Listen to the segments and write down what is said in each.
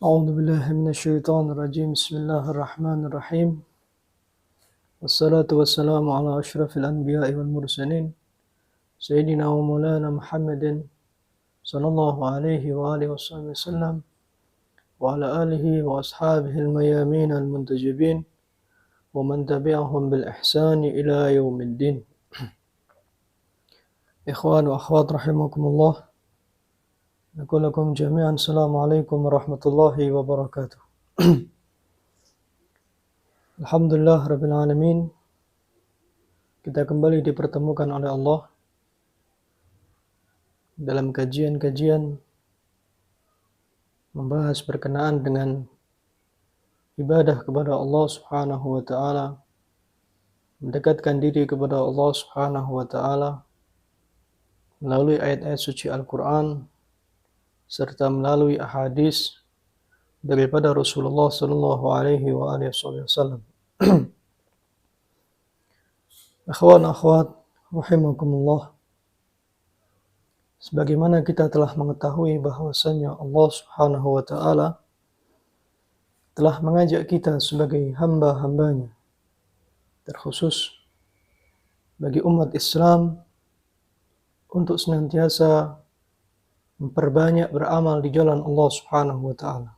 أعوذ بالله من الشيطان الرجيم بسم الله الرحمن الرحيم والصلاة والسلام على أشرف الأنبياء والمرسلين سيدنا ومولانا محمد صلى الله عليه وآله وصحبه وسلم وعلى آله وأصحابه الميامين المنتجبين ومن تبعهم بالإحسان إلى يوم الدين. إخوان وأخوات رحمكم الله، نقول لكم جميعا السلام عليكم ورحمة الله وبركاته. Alhamdulillah Rabbil Alamin, kita kembali dipertemukan oleh Allah dalam kajian-kajian membahas berkenaan dengan ibadah kepada Allah Subhanahu wa Ta'ala, mendekatkan diri kepada Allah Subhanahu wa Ta'ala melalui ayat-ayat suci Al-Quran serta melalui ahadis daripada Rasulullah sallallahu alaihi wa alihi wasallam. Akhwan akhwat rahimakumullah, sebagaimana kita telah mengetahui bahwasanya Allah Subhanahu wa Ta'ala telah mengajak kita sebagai hamba-hambanya, terkhusus bagi umat Islam, untuk senantiasa memperbanyak beramal di jalan Allah Subhanahu wa Ta'ala,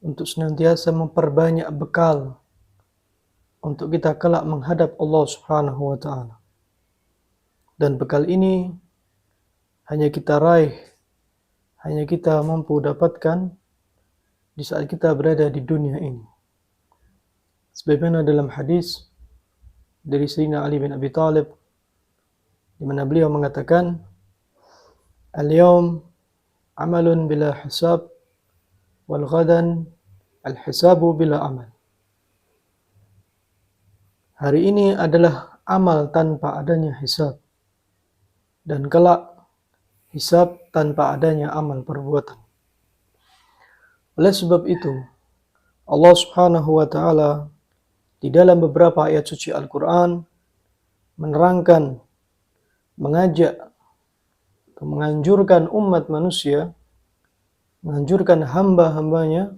untuk senantiasa memperbanyak bekal untuk kita kelak menghadap Allah Subhanahu wa Ta'ala. Dan bekal ini hanya kita raih, hanya kita mampu dapatkan di saat kita berada di dunia ini. Sebagaimana dalam hadis dari Sayyidina Ali bin Abi Thalib, di mana beliau mengatakan, "Al-yawm amalun bila hisab, wal ghadan al-hisabu bila amal." Hari ini adalah amal tanpa adanya hisab, dan kelak hisab tanpa adanya amal perbuatan. Oleh sebab itu, Allah Subhanahu wa Ta'ala di dalam beberapa ayat suci Al-Quran menerangkan, mengajak atau menganjurkan umat manusia, menganjurkan hamba-hambanya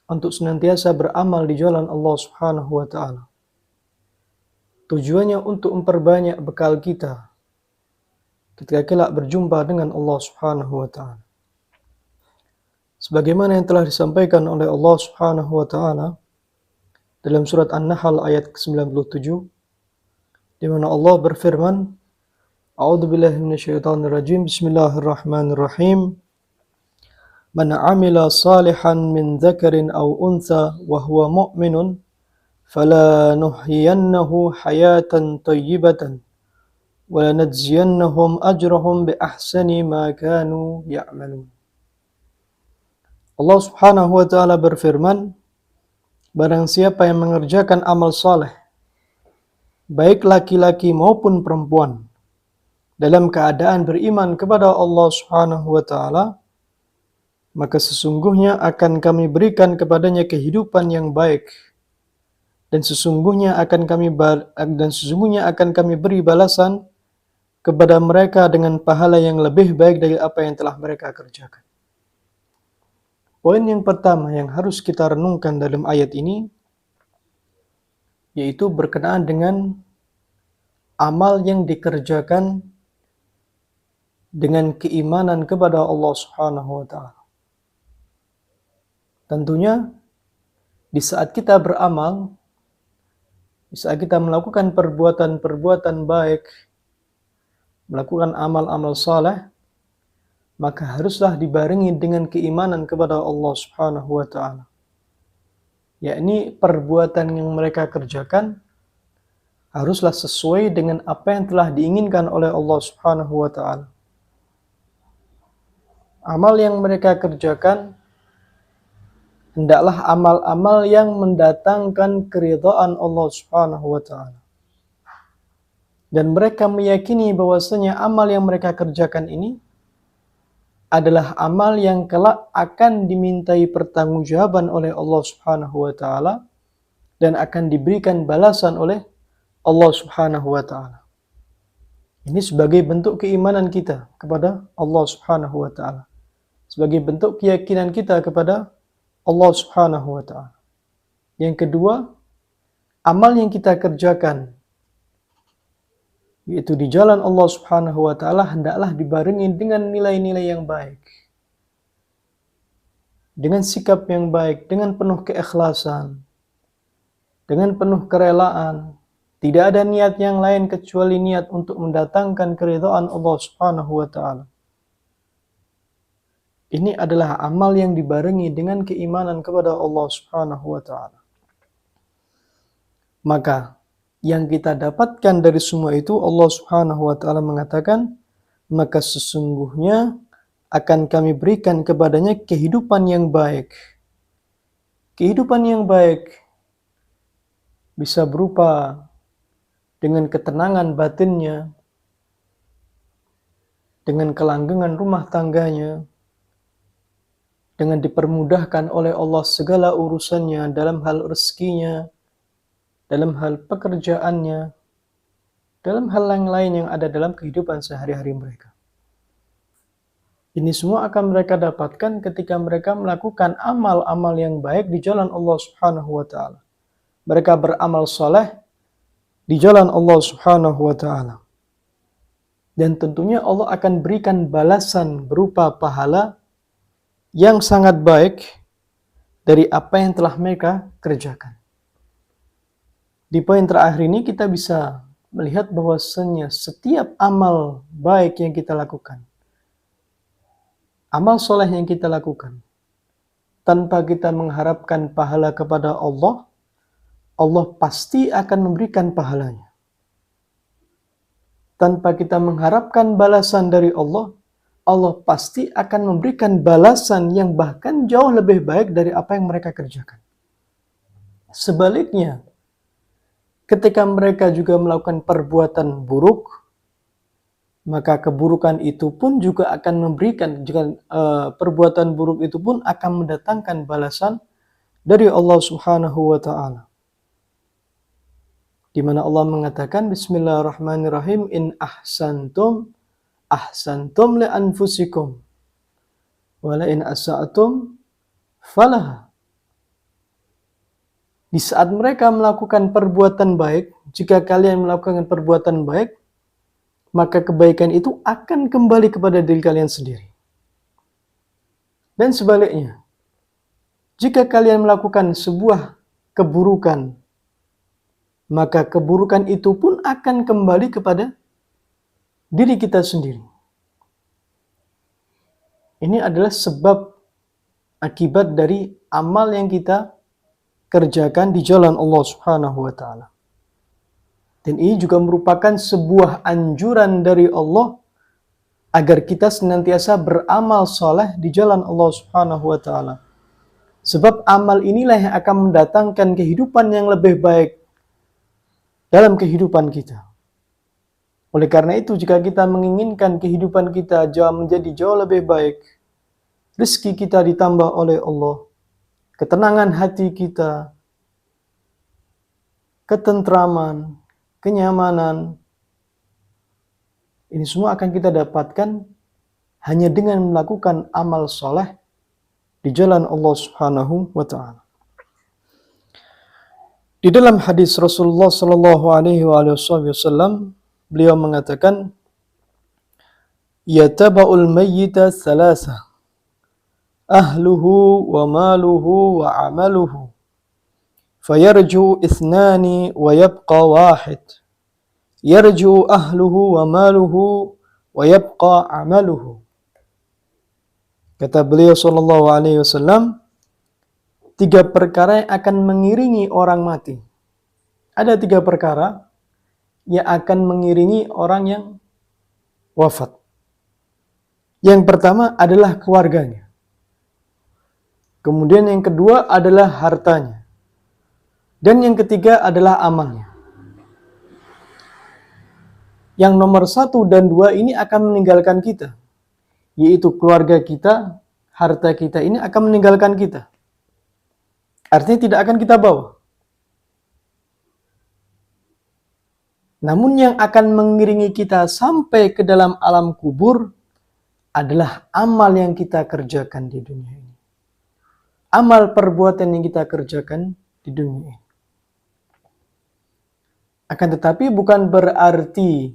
untuk senantiasa beramal di jalan Allah Subhanahu wa Ta'ala. Tujuannya untuk memperbanyak bekal kita ketika kelak berjumpa dengan Allah Subhanahu wa Ta'ala. Sebagaimana yang telah disampaikan oleh Allah Subhanahu wa Ta'ala dalam surat An-Nahl ayat ke-97, di mana Allah berfirman, A'udzu billahi minasyaitonir rajim, Bismillahirrahmanirrahim. Man 'amila salihan min dzakarin aw untha wa huwa mu'minun fala nuhyiyannahu hayatan thayyibatan wa lanajziyannahum ajrahum bi ahsani ma kanu ya'malun. Allah Subhanahu wa Ta'ala berfirman, barang siapa yang mengerjakan amal saleh, baik laki-laki maupun perempuan, dalam keadaan beriman kepada Allah Subhanahu wa Ta'ala, maka sesungguhnya akan kami berikan kepadanya kehidupan yang baik, dan sesungguhnya akan kami beri balasan kepada mereka dengan pahala yang lebih baik dari apa yang telah mereka kerjakan. Poin yang pertama yang harus kita renungkan dalam ayat ini, yaitu berkenaan dengan amal yang dikerjakan dengan keimanan kepada Allah Subhanahu wa Ta'ala. Tentunya di saat kita beramal, di saat kita melakukan perbuatan-perbuatan baik, melakukan amal-amal saleh, maka haruslah dibarengi dengan keimanan kepada Allah Subhanahu wa Ta'ala. Yakni perbuatan yang mereka kerjakan haruslah sesuai dengan apa yang telah diinginkan oleh Allah Subhanahu wa Ta'ala. Amal yang mereka kerjakan hendaklah amal-amal yang mendatangkan keridhaan Allah Subhanahu wa Ta'ala. Dan mereka meyakini bahwasanya amal yang mereka kerjakan ini adalah amal yang kelak akan dimintai pertanggungjawaban oleh Allah Subhanahu wa Ta'ala dan akan diberikan balasan oleh Allah Subhanahu wa Ta'ala. Ini sebagai bentuk keimanan kita kepada Allah Subhanahu wa Ta'ala. sebagai bentuk keyakinan kita kepada Allah Subhanahu wa Ta'ala. Yang kedua, amal yang kita kerjakan, yaitu di jalan Allah Subhanahu wa Ta'ala, hendaklah dibarengi dengan nilai-nilai yang baik, dengan sikap yang baik, dengan penuh keikhlasan, dengan penuh kerelaan. Tidak ada niat yang lain kecuali niat untuk mendatangkan keridhaan Allah Subhanahu wa Ta'ala. Ini adalah amal yang dibarengi dengan keimanan kepada Allah Subhanahu wa Ta'ala. Maka yang kita dapatkan dari semua itu, Allah Subhanahu wa Ta'ala mengatakan, maka sesungguhnya akan kami berikan kepadanya kehidupan yang baik. Kehidupan yang baik bisa berupa dengan ketenangan batinnya, dengan kelanggengan rumah tangganya, dengan dipermudahkan oleh Allah segala urusannya dalam hal rezekinya, dalam hal pekerjaannya, dalam hal yang lain yang ada dalam kehidupan sehari-hari mereka. Ini semua akan mereka dapatkan ketika mereka melakukan amal-amal yang baik di jalan Allah Subhanahu wa Ta'ala. Mereka beramal soleh di jalan Allah Subhanahu wa Ta'ala. Dan tentunya Allah akan berikan balasan berupa pahala yang sangat baik dari apa yang telah mereka kerjakan. Di poin terakhir ini kita bisa melihat bahwasanya setiap amal baik yang kita lakukan, amal soleh yang kita lakukan, tanpa kita mengharapkan pahala kepada Allah, Allah pasti akan memberikan pahalanya. Tanpa kita mengharapkan balasan dari Allah, Allah pasti akan memberikan balasan yang bahkan jauh lebih baik dari apa yang mereka kerjakan. Sebaliknya, ketika mereka juga melakukan perbuatan buruk, maka keburukan itu pun juga akan memberikan, perbuatan buruk itu pun akan mendatangkan balasan dari Allah Subhanahu wa Ta'ala. Di mana Allah mengatakan, Bismillahirrahmanirrahim, in ahsantum li anfusikum wa la in asa'tum falaha. Di saat mereka melakukan perbuatan baik, jika kalian melakukan perbuatan baik, maka kebaikan itu akan kembali kepada diri kalian sendiri. Dan sebaliknya, jika kalian melakukan sebuah keburukan, maka keburukan itu pun akan kembali kepada diri kita sendiri. Ini adalah sebab akibat dari amal yang kita kerjakan di jalan Allah Subhanahu wa Ta'ala. Dan ini juga merupakan sebuah anjuran dari Allah agar kita senantiasa beramal soleh di jalan Allah Subhanahu wa Ta'ala. Sebab amal inilah yang akan mendatangkan kehidupan yang lebih baik dalam kehidupan kita. Oleh karena itu, jika kita menginginkan kehidupan kita menjadi jauh lebih baik, rezeki kita ditambah oleh Allah, ketenangan hati kita, ketentraman, kenyamanan, ini semua akan kita dapatkan hanya dengan melakukan amal soleh di jalan Allah Subhanahu wa Ta'ala. Di dalam hadis Rasulullah sallallahu alaihi wasallam, beliau mengatakan, yataba'ul mayyita thalatha, ahluhu wa maluhu wa amaluhu, fayarju ithnani wa yabqa wahid, yarju ahluhu wa maluhu wa yabqa amaluhu. Kata beliau sallallahu alaihi wasallam, 3 perkara yang akan mengiringi orang mati. Ada 3 perkara yang akan mengiringi orang yang wafat. Yang pertama adalah keluarganya. Kemudian yang kedua adalah hartanya. Dan yang ketiga adalah amalnya. Yang nomor 1 dan 2 ini akan meninggalkan kita. Yaitu keluarga kita, harta kita ini akan meninggalkan kita. Artinya tidak akan kita bawa. Namun yang akan mengiringi kita sampai ke dalam alam kubur adalah amal yang kita kerjakan di dunia ini. Amal perbuatan yang kita kerjakan di dunia ini. Akan tetapi bukan berarti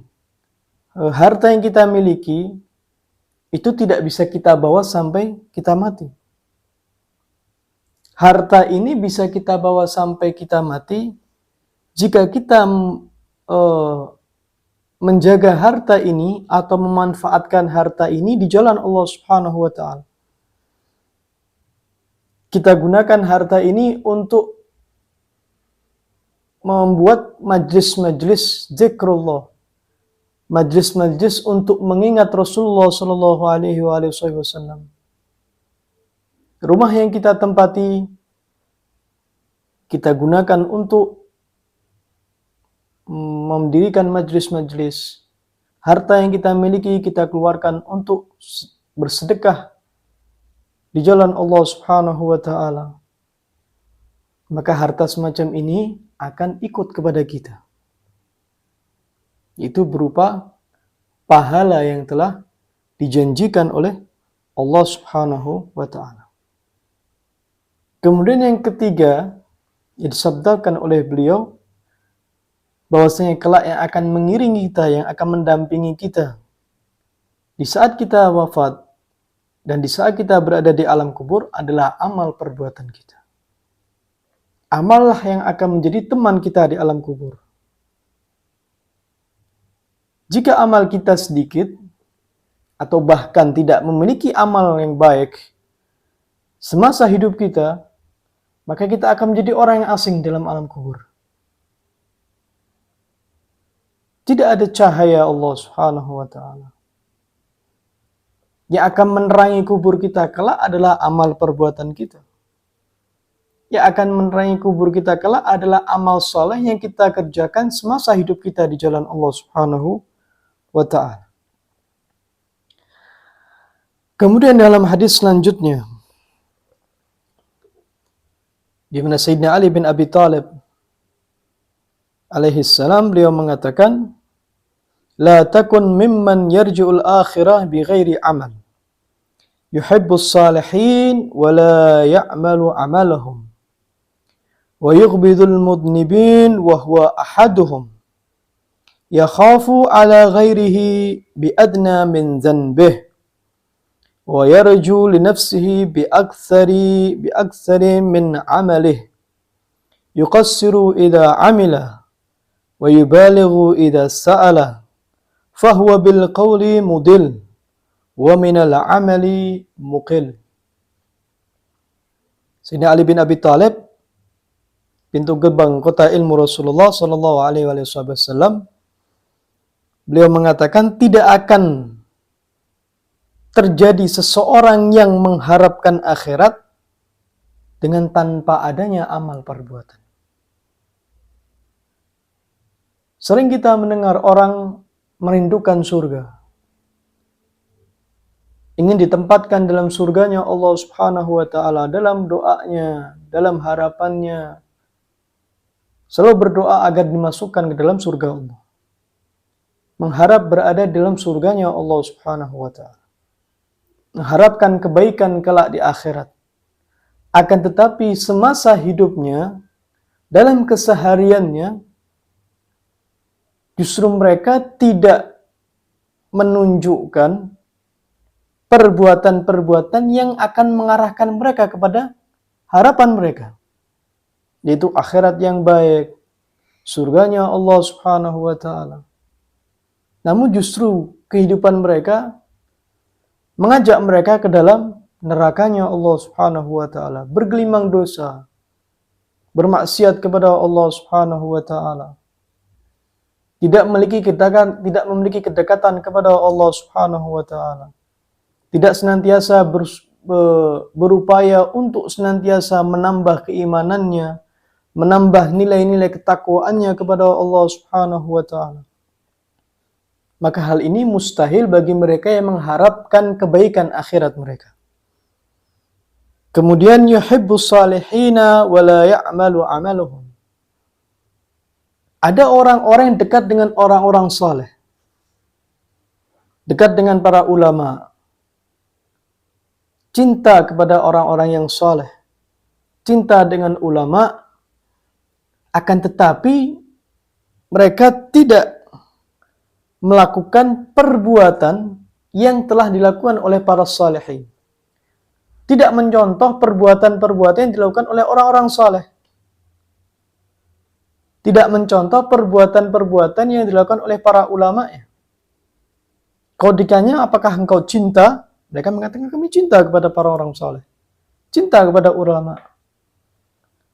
harta yang kita miliki itu tidak bisa kita bawa sampai kita mati. Harta ini bisa kita bawa sampai kita mati jika kita menjaga harta ini atau memanfaatkan harta ini di jalan Allah Subhanahu wa taala. Kita gunakan harta ini untuk membuat majlis-majlis zikrullah. Majlis-majlis untuk mengingat Rasulullah sallallahu alaihi wasallam. Rumah yang kita tempati kita gunakan untuk mendirikan majlis-majlis. Harta yang kita miliki kita keluarkan untuk bersedekah di jalan Allah Subhanahu wa taala. Maka harta semacam ini akan ikut kepada kita. Itu berupa pahala yang telah dijanjikan oleh Allah Subhanahu wa taala. Kemudian yang ketiga yang disabdakan oleh beliau bahwasanya kelak yang akan mengiringi kita, yang akan mendampingi kita di saat kita wafat dan di saat kita berada di alam kubur adalah amal perbuatan kita. Amal lah yang akan menjadi teman kita di alam kubur. Jika amal kita sedikit atau bahkan tidak memiliki amal yang baik semasa hidup kita, maka kita akan menjadi orang yang asing dalam alam kubur. Tidak ada cahaya Allah Subhanahu wa taala. Yang akan menerangi kubur kita kelak adalah amal perbuatan kita. Yang akan menerangi kubur kita kelak adalah amal soleh yang kita kerjakan semasa hidup kita di jalan Allah Subhanahu wa taala. Kemudian dalam hadis selanjutnya di mana Sayyidina Ali bin Abi Thalib alaihi salam beliau mengatakan, la takun mimman yarji'ul akhirah bighairi amal, yuhibbus salihin wa la ya'malu amalahum, wa yughbidul mudnibin wa huwa ahaduhum, yakhafu ala ghairihi bi adna min dhanbih, wa yarju li nafsihi bi aktsari min amalih, yuqassiru idha amila wa yubalighu idha sa'ala, fahuwa bil qawli mudil wa minal amali muqil. Sayyidina Ali bin Abi Thalib, pintu gerbang kota ilmu Rasulullah sallallahu alaihi wasallam, beliau mengatakan tidak akan terjadi seseorang yang mengharapkan akhirat dengan tanpa adanya amal perbuatan. Sering kita mendengar orang merindukan surga. Ingin ditempatkan dalam surganya Allah Subhanahu wa taala, dalam doanya, dalam harapannya. Selalu berdoa agar dimasukkan ke dalam surga Allah. Mengharap berada dalam surganya Allah Subhanahu wa taala. Mengharapkan kebaikan kelak di akhirat. Akan tetapi semasa hidupnya, dalam kesehariannya, justru mereka tidak menunjukkan perbuatan-perbuatan yang akan mengarahkan mereka kepada harapan mereka. Yaitu akhirat yang baik, surganya Allah Subhanahu wa taala. Namun justru kehidupan mereka mengajak mereka ke dalam nerakanya Allah Subhanahu wa taala, bergelimang dosa, bermaksiat kepada Allah Subhanahu wa taala. Tidak memiliki kedekatan kepada Allah Subhanahu wa taala. Tidak senantiasa berupaya untuk senantiasa menambah keimanannya, menambah nilai-nilai ketakwaannya kepada Allah Subhanahu wa taala. Maka hal ini mustahil bagi mereka yang mengharapkan kebaikan akhirat mereka. Kemudian yuhibbus salihina wa la ya'malu amaluhum. Ada orang-orang yang dekat dengan orang-orang saleh. Dekat dengan para ulama. cinta kepada orang-orang yang soleh, cinta dengan ulama, akan tetapi mereka tidak melakukan perbuatan yang telah dilakukan oleh para salihin. Tidak mencontoh perbuatan-perbuatan yang dilakukan oleh orang-orang soleh. Tidak mencontoh perbuatan-perbuatan yang dilakukan oleh para ulama. Kalau ditanya apakah engkau cinta, mereka mengatakan kami cinta kepada para orang soleh, cinta kepada ulama.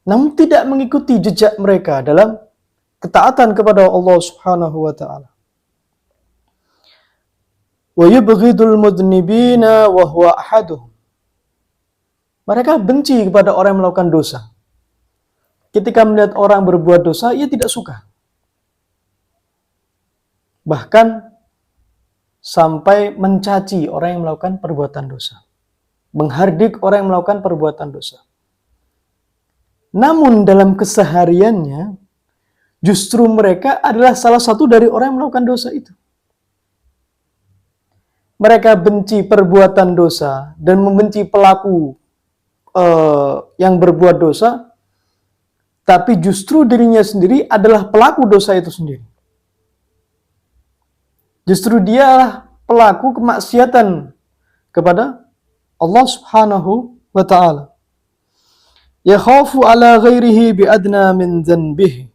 Namun tidak mengikuti jejak mereka dalam ketaatan kepada Allah Subhanahu wa taala. Wa yubghidul mudnibina wa huwa ahaduhum. Mereka benci kepada orang yang melakukan dosa. Ketika melihat orang berbuat dosa, ia tidak suka. Bahkan sampai mencaci orang yang melakukan perbuatan dosa. Menghardik orang yang melakukan perbuatan dosa. Namun dalam kesehariannya, justru mereka adalah salah satu dari orang yang melakukan dosa itu. Mereka benci perbuatan dosa dan membenci pelaku yang berbuat dosa, tapi justru dirinya sendiri adalah pelaku dosa itu sendiri. Justru dialah pelaku kemaksiatan kepada Allah Subhanahu wa ta'ala. Yakhafu ala ghairihi bi'adna min dhanbihi.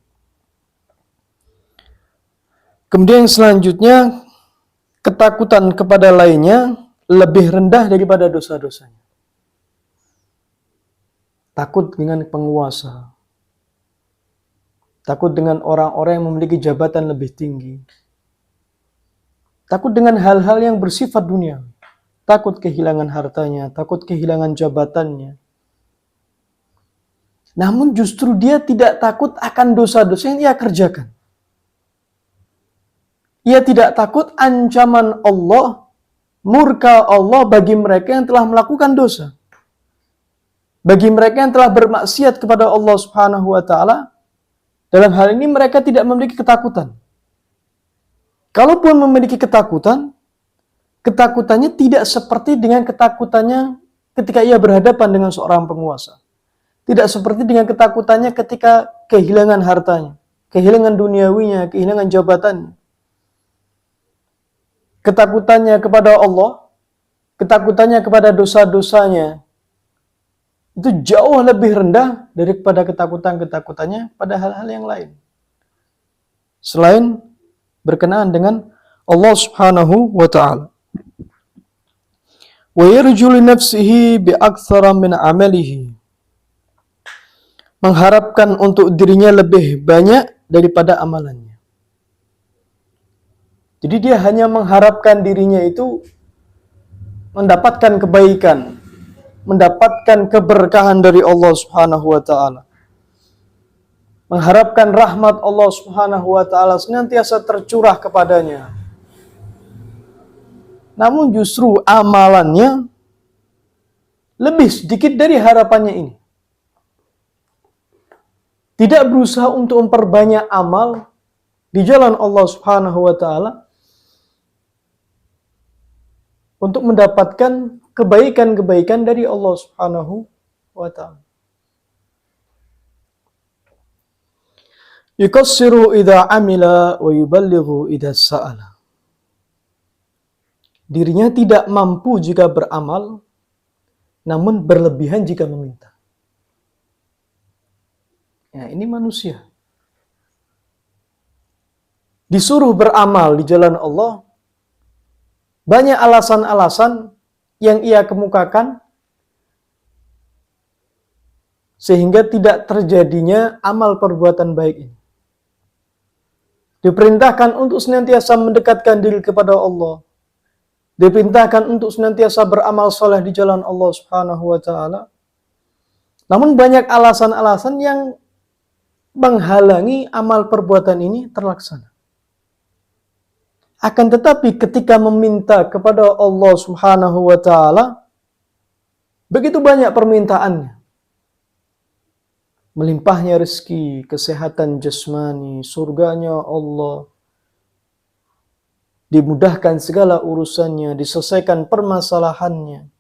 Kemudian selanjutnya, ketakutan kepada lainnya lebih rendah daripada dosa-dosanya. Takut dengan penguasa. Takut dengan orang-orang yang memiliki jabatan lebih tinggi. Takut dengan hal-hal yang bersifat dunia. Takut kehilangan hartanya, takut kehilangan jabatannya. Namun justru dia tidak takut akan dosa-dosa yang ia kerjakan. Ia tidak takut ancaman Allah, murka Allah bagi mereka yang telah melakukan dosa. Bagi mereka yang telah bermaksiat kepada Allah Subhanahu wa taala, dalam hal ini mereka tidak memiliki ketakutan. Kalaupun memiliki ketakutan, ketakutannya tidak seperti dengan ketakutannya ketika ia berhadapan dengan seorang penguasa. Tidak seperti dengan ketakutannya ketika kehilangan hartanya, kehilangan duniawinya, kehilangan jabatannya. Ketakutannya kepada Allah, ketakutannya kepada dosa-dosanya, itu jauh lebih rendah daripada ketakutan-ketakutannya pada hal-hal yang lain. Selain berkenaan dengan Allah Subhanahu wa ta'ala. Wa yarju li nafsihi bi aktsara min amalihi. Mengharapkan untuk dirinya lebih banyak daripada amalannya. Jadi dia hanya mengharapkan dirinya itu mendapatkan kebaikan, mendapatkan keberkahan dari Allah Subhanahu wa ta'ala. Mengharapkan rahmat Allah Subhanahu wa ta'ala senantiasa tercurah kepadanya. Namun justru amalannya lebih sedikit dari harapannya ini. Tidak berusaha untuk memperbanyak amal di jalan Allah Subhanahu wa ta'ala untuk mendapatkan kebaikan-kebaikan dari Allah Subhanahu wa ta'ala. Yukassiru idza amila wa yuballighu idza sa'ala. Dirinya tidak mampu jika beramal, namun berlebihan jika meminta. Ya, ini manusia. Disuruh beramal di jalan Allah, banyak alasan-alasan yang ia kemukakan sehingga tidak terjadinya amal perbuatan baik ini. Diperintahkan untuk senantiasa mendekatkan diri kepada Allah. Diperintahkan untuk senantiasa beramal soleh di jalan Allah Subhanahu wa ta'ala. Namun banyak alasan-alasan yang menghalangi amal perbuatan ini terlaksana. Akan tetapi ketika meminta kepada Allah Subhanahu wa ta'ala, begitu banyak permintaannya. Melimpahnya rezeki, kesehatan jasmani, surganya Allah, dimudahkan segala urusannya, diselesaikan permasalahannya.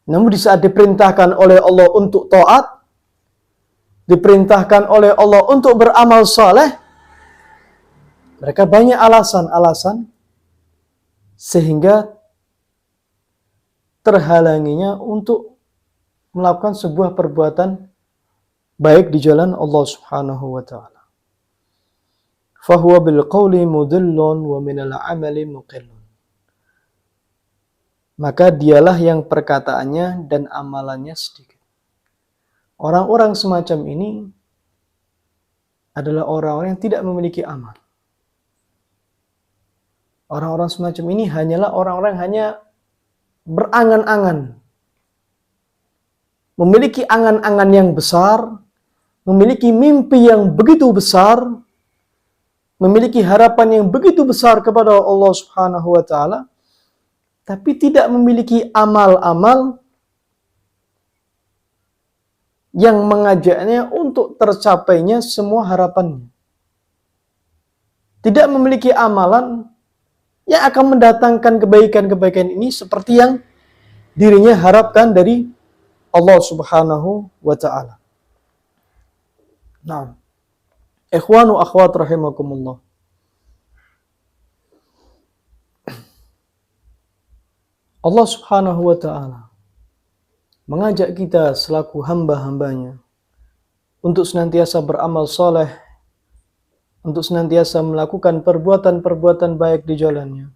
Namun di saat diperintahkan oleh Allah untuk taat, diperintahkan oleh Allah untuk beramal saleh, mereka banyak alasan-alasan sehingga terhalanginya untuk melakukan sebuah perbuatan baik di jalan Allah Subhanahu wa taala. Fahuwa bil qawli mudillun wa minal amali muqillun. Maka dialah yang perkataannya dan amalannya sedikit. Orang-orang semacam ini adalah orang-orang yang tidak memiliki amal. Orang-orang semacam ini hanyalah orang-orang yang hanya berangan-angan. Memiliki angan-angan yang besar, memiliki mimpi yang begitu besar, memiliki harapan yang begitu besar kepada Allah Subhanahu wa taala, tapi tidak memiliki amal-amal yang mengajaknya untuk tercapainya semua harapannya. Tidak memiliki amalan yang akan mendatangkan kebaikan-kebaikan ini seperti yang dirinya harapkan dari Allah Subhanahu wa taala. Nah, ikhwanu akhwat rahimakumullah. Allah Subhanahu wa taala mengajak kita selaku hamba-hambanya untuk senantiasa beramal soleh, untuk senantiasa melakukan perbuatan-perbuatan baik di jalannya.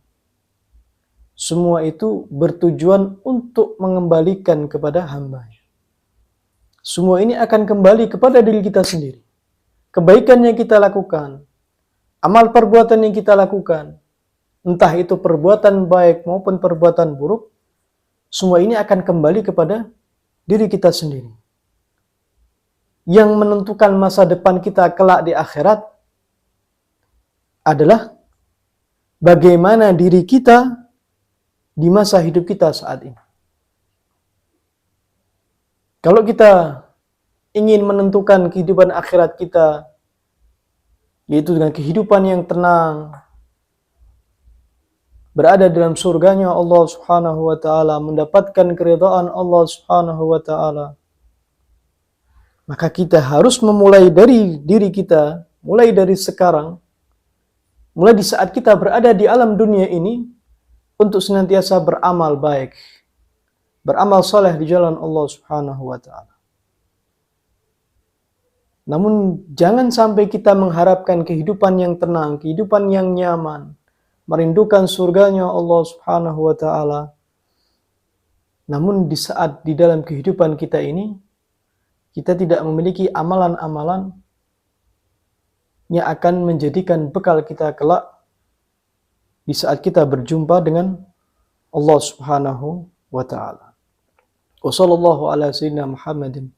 Semua itu bertujuan untuk mengembalikan kepada hambanya. Semua ini akan kembali kepada diri kita sendiri. Kebaikan yang kita lakukan, amal perbuatan yang kita lakukan, entah itu perbuatan baik maupun perbuatan buruk, semua ini akan kembali kepada diri kita sendiri. Yang menentukan masa depan kita kelak di akhirat adalah bagaimana diri kita di masa hidup kita saat ini. Kalau kita ingin menentukan kehidupan akhirat kita, yaitu dengan kehidupan yang tenang, berada dalam surganya Allah Subhanahu wa taala, mendapatkan keridhaan Allah Subhanahu wa taala, maka kita harus memulai dari diri kita, mulai dari sekarang, mulai di saat kita berada di alam dunia ini, untuk senantiasa beramal baik, beramal soleh di jalan Allah Subhanahu wa taala. Namun jangan sampai kita mengharapkan kehidupan yang tenang, kehidupan yang nyaman, merindukan surganya Allah Subhanahu wa taala. Namun di saat di dalam kehidupan kita ini, kita tidak memiliki amalan-amalan yang akan menjadikan bekal kita kelak di saat kita berjumpa dengan Allah Subhanahu wa taala. Wa sallallahu ala sayyidina Muhammadin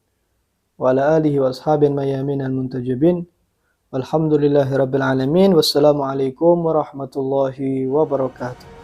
wa ala alihi wa ashabihi mayamin al-muntajibin. Walhamdulillahi rabbil alamin. Wassalamualaikum warahmatullahi wabarakatuh.